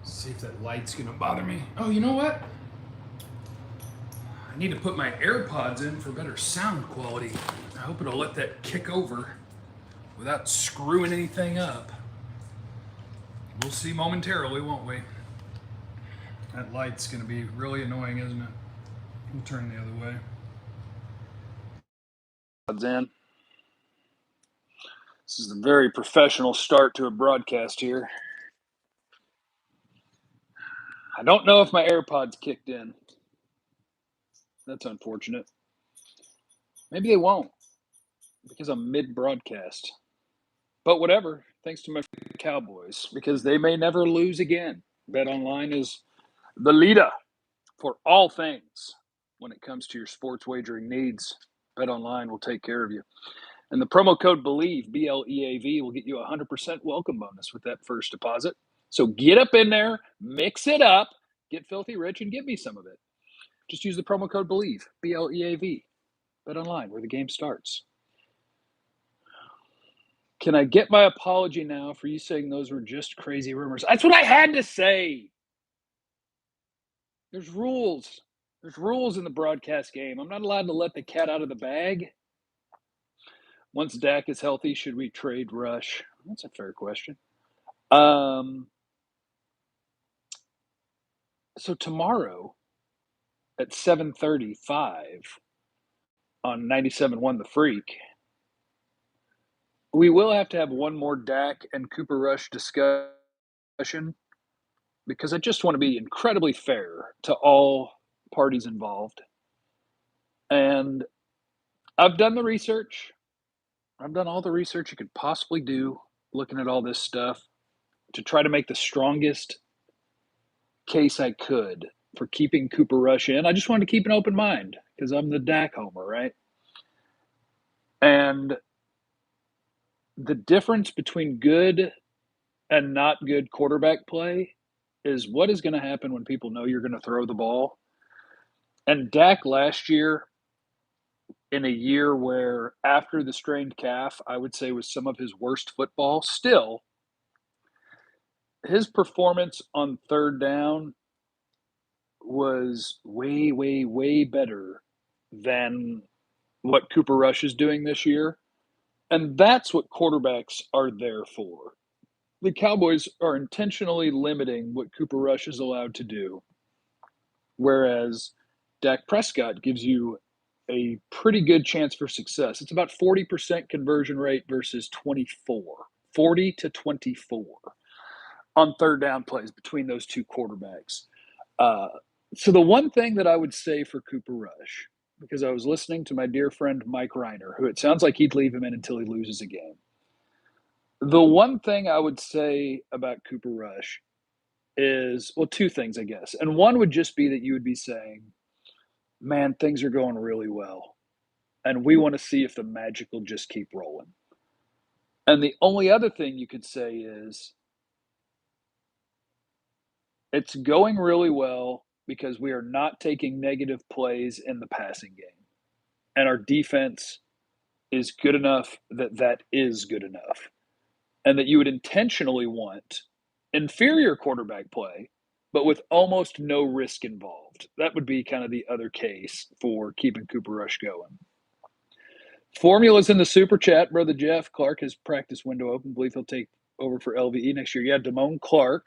See if that light's gonna bother me. Oh, you know what? I need to put my AirPods in for better sound quality. I hope it'll let that kick over without screwing anything up. We'll see momentarily, won't we? That light's gonna be really annoying, isn't it? We'll turn the other way. In. This is a very professional start to a broadcast here. I don't know if my AirPods kicked in. That's unfortunate. Maybe they won't because I'm mid-broadcast. But whatever, thanks to my Cowboys, because they may never lose again. BetOnline is the leader for all things when it comes to your sports wagering needs. BetOnline will take care of you. And the promo code BELIEVE, BLEAV, will get you a 100% welcome bonus with that first deposit. So get up in there, mix it up, get filthy rich, and give me some of it. Just use the promo code BELIEVE, BLEAV. BetOnline, where the game starts. Can I get my apology now for you saying those were just crazy rumors? That's what I had to say. There's rules. There's rules in the broadcast game. I'm not allowed to let the cat out of the bag. Once Dak is healthy, should we trade Rush? That's a fair question. So tomorrow at 7:35 on 97.1 The Freak, we will have to have one more Dak and Cooper Rush discussion because I just want to be incredibly fair to all parties involved. And I've done the research. I've done all the research you could possibly do looking at all this stuff to try to make the strongest case I could for keeping Cooper Rush in. I just wanted to keep an open mind because I'm the Dak homer, right? And the difference between good and not good quarterback play is what is going to happen when people know you're going to throw the ball. And Dak last year, in a year where after the strained calf, I would say was some of his worst football, still, his performance on third down was way, way, way better than what Cooper Rush is doing this year. And that's what quarterbacks are there for. The Cowboys are intentionally limiting what Cooper Rush is allowed to do, whereas Dak Prescott gives you a pretty good chance for success. It's about 40% conversion rate versus 24, 40 to 24 on third down plays between those two quarterbacks. So the one thing that I would say for Cooper Rush, because I was listening to my dear friend Mike Reiner, who it sounds like he'd leave him in until he loses a game. The one thing I would say about Cooper Rush is, well, two things, I guess. And one would just be that you would be saying, man, things are going really well. And we want to see if the magic will just keep rolling. And the only other thing you could say is, it's going really well because we are not taking negative plays in the passing game. And our defense is good enough that that is good enough. And that you would intentionally want inferior quarterback play, but with almost no risk involved. That would be kind of the other case for keeping Cooper Rush going. Formula's in the super chat. Brother Jeff Clark, his practice window open. I believe he'll take over for LVE next year. Yeah, Damone Clark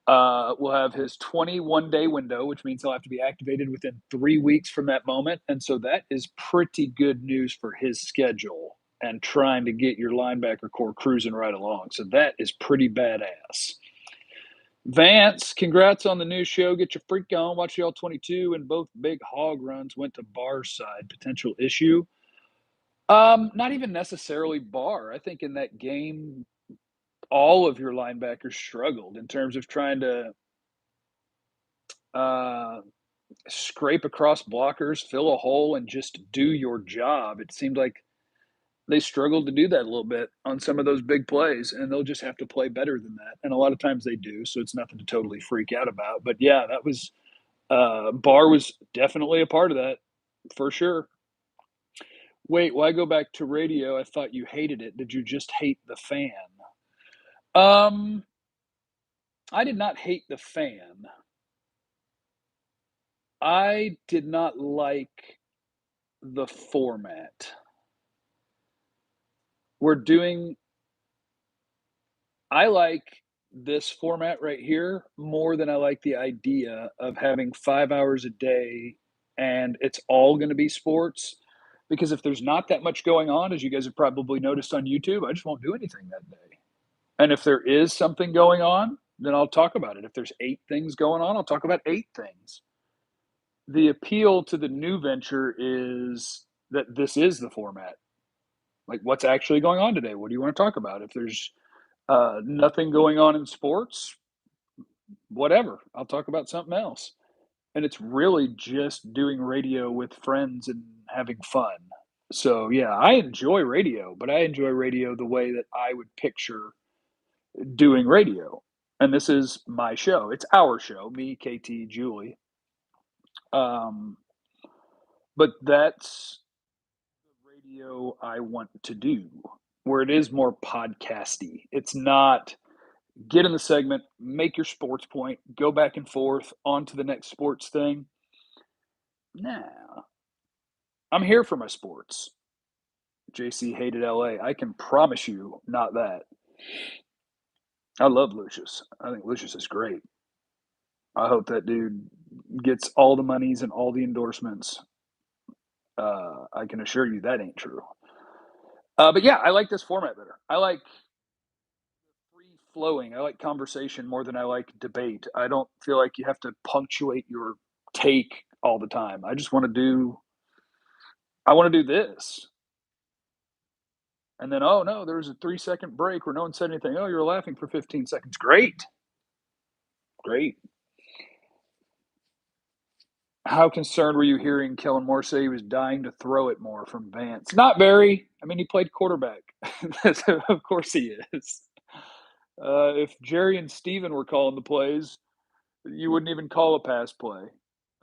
will have his 21-day window, which means he'll have to be activated within 3 weeks from that moment. And so that is pretty good news for his schedule and trying to get your linebacker core cruising right along. So that is pretty badass. Vance, congrats on the new show. Get your freak on. Watch the All-22 and both big hog runs went to Barr's side. Potential issue? Not even necessarily Barr. I think in that game, all of your linebackers struggled in terms of trying to scrape across blockers, fill a hole, and just do your job. It seemed like they struggled to do that a little bit on some of those big plays, and they'll just have to play better than that. And a lot of times they do, so it's nothing to totally freak out about. But yeah, that was Barr was definitely a part of that for sure. Wait, why go back to radio? I thought you hated it. Did you just hate the fan? I did not hate the fan. I did not like the format. We're doing I like this format right here more than I like the idea of having 5 hours a day and it's all gonna be sports, because if there's not that much going on, as you guys have probably noticed on YouTube, I just won't do anything that day. And if there is something going on, then I'll talk about it. If there's 8 things going on, I'll talk about 8 things. The appeal to the new venture is that this is the format. Like, what's actually going on today? What do you wanna talk about? If there's, nothing going on in sports, whatever, I'll talk about something else. And it's really just doing radio with friends and having fun. So, yeah, I enjoy radio, but I enjoy radio the way that I would picture doing radio. And this is my show. It's our show, me, KT, Julie. Um, but that's the radio I want to do, where it is more podcasty. It's not get in the segment, make your sports point, go back and forth on to the next sports thing. Nah, I'm here for my sports. JC hated LA. I can promise you not that. I love Lucius. I think Lucius is great. I hope that dude gets all the monies and all the endorsements. I can assure you that ain't true. But yeah, I like this format better. I like free flowing. I like conversation more than I like debate. I don't feel like you have to punctuate your take all the time. I want to do this. And then, oh no, there was a 3-second break where no one said anything. Oh, you're laughing for 15 seconds. Great. Great. How concerned were you hearing Kellen Moore say he was dying to throw it more from Vance? Not very. I mean, he played quarterback. Of course he is. If Jerry and Steven were calling the plays, you wouldn't even call a pass play.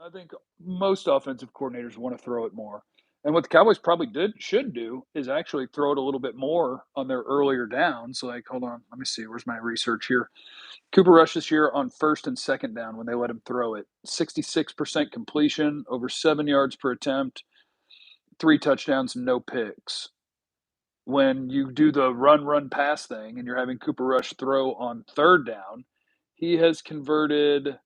I think most offensive coordinators want to throw it more. And what the Cowboys probably should do is actually throw it a little bit more on their earlier downs. Like, hold on, let me see. Where's my research here? Cooper Rush this year on first and second down when they let him throw it. 66% completion, over 7 yards per attempt, 3 touchdowns, no picks. When you do the run, pass thing and you're having Cooper Rush throw on third down, he has converted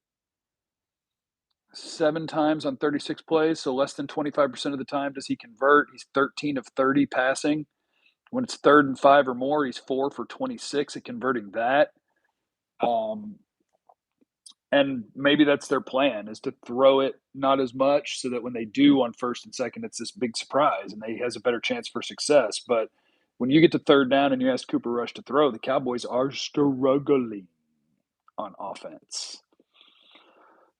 7 times on 36 plays, so less than 25% of the time does he convert. He's 13 of 30 passing. When it's 3rd and 5 or more, he's 4 for 26 at converting that. Um, and maybe that's their plan, is to throw it not as much so that when they do on first and second, it's this big surprise and he has a better chance for success. But when you get to third down and you ask Cooper Rush to throw, the Cowboys are struggling on offense.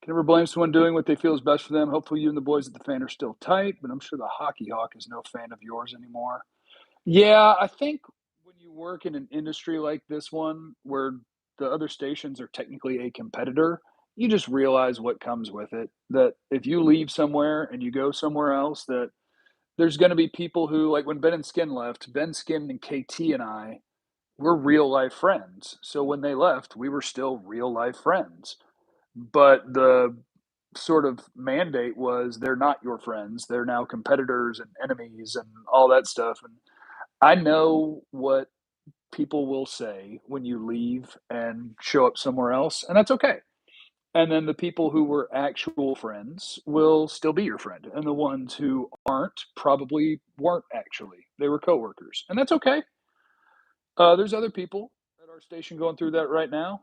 Can never blame someone doing what they feel is best for them. Hopefully you and the boys at the fan are still tight, but I'm sure the hockey hawk is no fan of yours anymore. Yeah, I think when you work in an industry like this one, where the other stations are technically a competitor, you just realize what comes with it. That if you leave somewhere and you go somewhere else, that there's going to be people who, like when Ben and Skin left, Ben Skin and KT and I were real life friends. So when they left, we were still real life friends. But the sort of mandate was they're not your friends. They're now competitors and enemies and all that stuff. And I know what people will say when you leave and show up somewhere else, and that's okay. And then the people who were actual friends will still be your friend, and the ones who aren't probably weren't actually. They were coworkers, and that's okay. There's other people at our station going through that right now.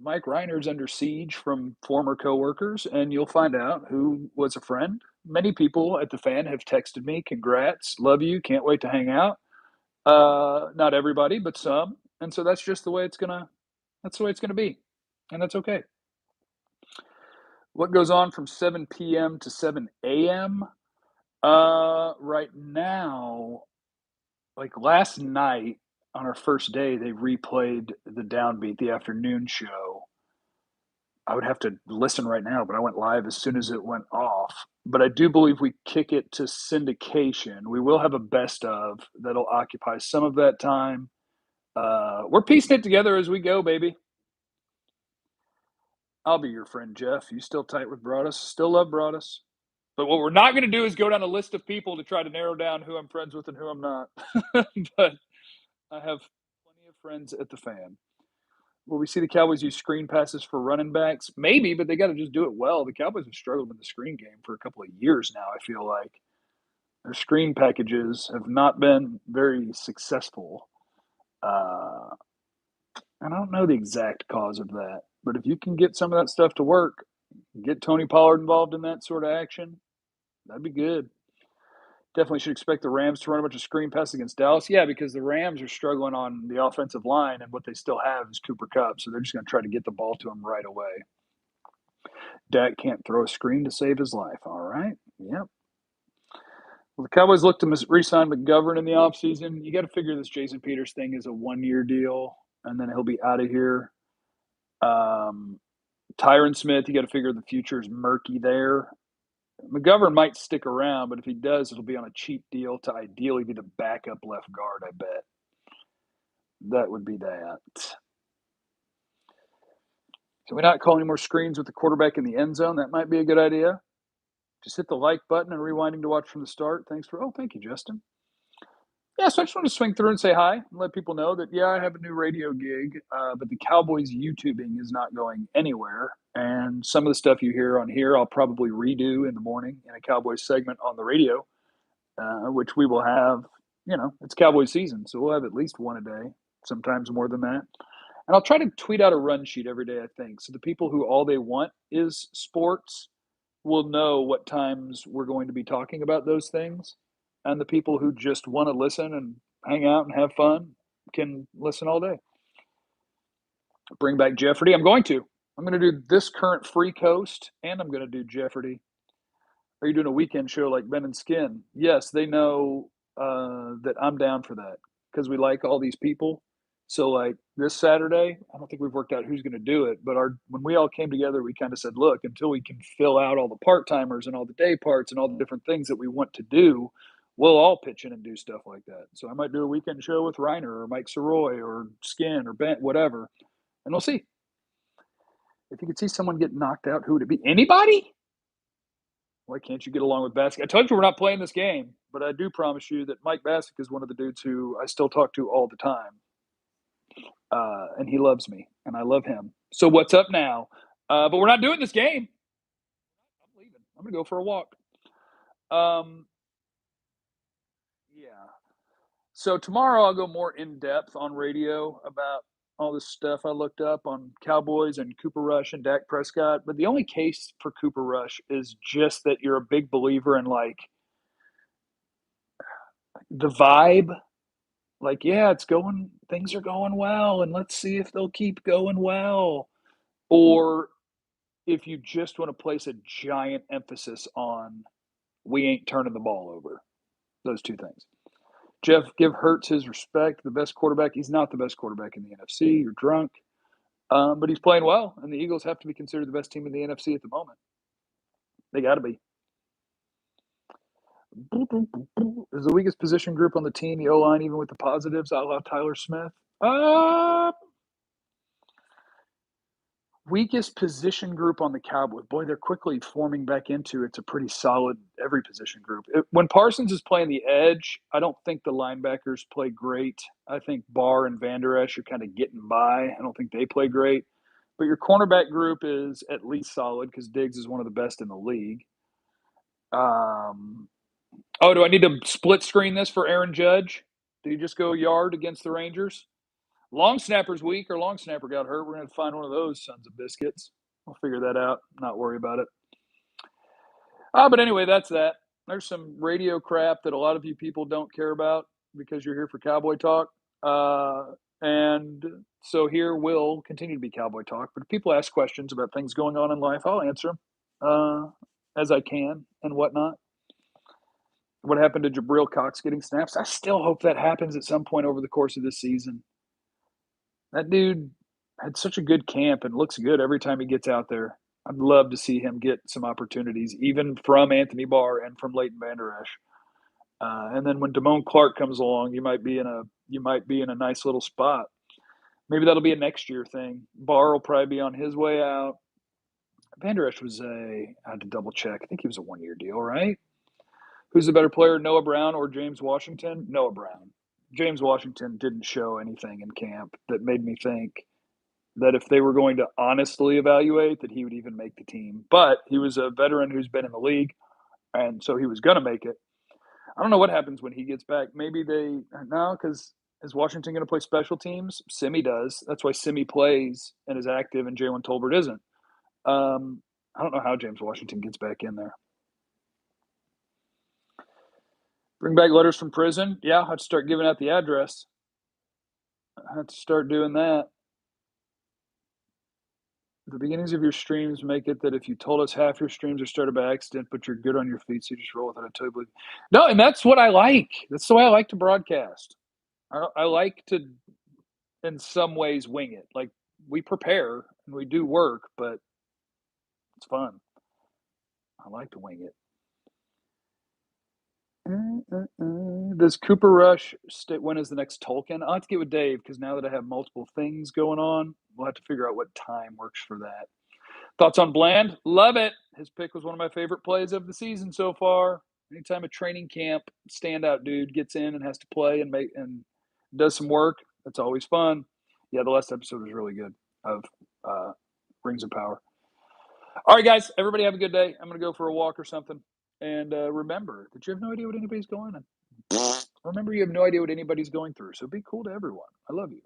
Mike Reiner's under siege from former coworkers, and you'll find out who was a friend. Many people at the fan have texted me, "Congrats, love you, can't wait to hang out." Not everybody, but some, and so that's just the way that's the way it's gonna be, and that's okay. What goes on from 7 p.m. to 7 a.m.? Right now, like last night on our first day, they replayed the Downbeat, the afternoon show. I would have to listen right now, but I went live as soon as it went off. But I do believe we kick it to syndication. We will have a best of that'll occupy some of that time. We're piecing it together as we go, baby. I'll be your friend, Jeff. You still tight with Broadus? Still love Broadus. But what we're not going to do is go down a list of people to try to narrow down who I'm friends with and who I'm not. But I have plenty of friends at the Fan. Will we see the Cowboys use screen passes for running backs? Maybe, but they got to just do it well. The Cowboys have struggled in the screen game for a couple of years now, I feel like. Their screen packages have not been very successful. Uh, and I don't know the exact cause of that. But if you can get some of that stuff to work, get Tony Pollard involved in that sort of action, that'd be good. Definitely should expect the Rams to run a bunch of screen passes against Dallas. Yeah, because the Rams are struggling on the offensive line, and what they still have is Cooper Kupp, so they're just going to try to get the ball to him right away. Dak can't throw a screen to save his life. All right. Yep. Well, the Cowboys look to re-sign McGovern in the offseason. You got to figure this Jason Peters thing is a one-year deal, and then he'll be out of here. Tyron Smith, you got to figure the future is murky there. McGovern might stick around, but if he does, it'll be on a cheap deal to ideally be the backup left guard, I bet. That would be that. Can we not call any more screens with the quarterback in the end zone? That might be a good idea. Just hit the like button and rewinding to watch from the start. Thank you, Justin. Yeah, so I just want to swing through and say hi and let people know that, yeah, I have a new radio gig, but the Cowboys YouTubing is not going anywhere. And some of the stuff you hear on here, I'll probably redo in the morning in a Cowboys segment on the radio, which we will have, it's Cowboys season. So we'll have at least one a day, sometimes more than that. And I'll try to tweet out a run sheet every day, I think. So the people who all they want is sports will know what times we're going to be talking about those things. And the people who just want to listen and hang out and have fun can listen all day. Bring back Jeopardy. I'm going to do this current Free Coast, and I'm going to do Jeopardy. Are you doing a weekend show like Ben and Skin? Yes, they know that I'm down for that because we like all these people. So, like this Saturday, I don't think we've worked out who's going to do it. But when we all came together, we kind of said, look, until we can fill out all the part timers and all the day parts and all the different things that we want to do, we'll all pitch in and do stuff like that. So I might do a weekend show with Reiner or Mike Soroy or Skin or Bent, whatever, and we'll see. If you could see someone get knocked out, who would it be? Anybody? Why can't you get along with Bassick? I told you we're not playing this game, but I do promise you that Mike Bassick is one of the dudes who I still talk to all the time. And he loves me, and I love him. So what's up now? But we're not doing this game. I'm leaving. I'm going to go for a walk. Yeah. So tomorrow I'll go more in depth on radio about all this stuff I looked up on Cowboys and Cooper Rush and Dak Prescott. But the only case for Cooper Rush is just that you're a big believer in like the vibe. Like, yeah, things are going well, and let's see if they'll keep going well. Or if you just want to place a giant emphasis on we ain't turning the ball over. Those two things. Jeff, give Hurts his respect. The best quarterback. He's not the best quarterback in the NFC. You're drunk. But he's playing well, and the Eagles have to be considered the best team in the NFC at the moment. They got to be. Is the weakest position group on the team the O-line, even with the positives? I love Tyler Smith. Weakest position group on the Cowboys. Boy, they're quickly forming back into it's a pretty solid every position group. When Parsons is playing the edge, I don't think the linebackers play great. I think Barr and Van Der Esch are kind of getting by. I don't think they play great. But your cornerback group is at least solid because Diggs is one of the best in the league. Do I need to split screen this for Aaron Judge? Did he just go yard against the Rangers? Long snapper's weak or long snapper got hurt. We're going to find one of those sons of biscuits. We'll figure that out. Not worry about it. But anyway, that's that. There's some radio crap that a lot of you people don't care about because you're here for Cowboy Talk. And so here will continue to be Cowboy Talk. But if people ask questions about things going on in life, I'll answer them as I can and whatnot. What happened to Jabril Cox getting snaps? I still hope that happens at some point over the course of this season. That dude had such a good camp and looks good every time he gets out there. I'd love to see him get some opportunities, even from Anthony Barr and from Leighton Vander Esch. And then when Damone Clark comes along, you might be in a nice little spot. Maybe that'll be a next year thing. Barr will probably be on his way out. Van Der Esch was I had to double check. I think he was a 1-year deal, right? Who's the better player, Noah Brown or James Washington? Noah Brown. James Washington didn't show anything in camp that made me think that if they were going to honestly evaluate that he would even make the team. But he was a veteran who's been in the league, and so he was going to make it. I don't know what happens when he gets back. Maybe they no, because is Washington going to play special teams? Simi does. That's why Simi plays and is active, and Jalen Tolbert isn't. I don't know how James Washington gets back in there. Bring back letters from prison. Yeah, I'll have to start giving out the address. I have to start doing that. The beginnings of your streams make it that if you told us half your streams are started by accident, but you're good on your feet, so you just roll with it. I totally believe. No, and that's what I like. That's the way I like to broadcast. I like to, in some ways, wing it. Like we prepare and we do work, but it's fun. I like to wing it. Does Cooper Rush when is the next Tolkien? I'll have to get with Dave because now that I have multiple things going on, we'll have to figure out what time works for that. Thoughts on Bland? Love it. His pick was one of my favorite plays of the season so far. Anytime a training camp standout dude gets in and has to play and does some work, that's always fun. Yeah, the last episode was really good of Rings of Power. All right, guys, everybody have a good day. I'm going to go for a walk or something. And remember that you have no idea what anybody's going on. Remember, you have no idea what anybody's going through. So be cool to everyone. I love you.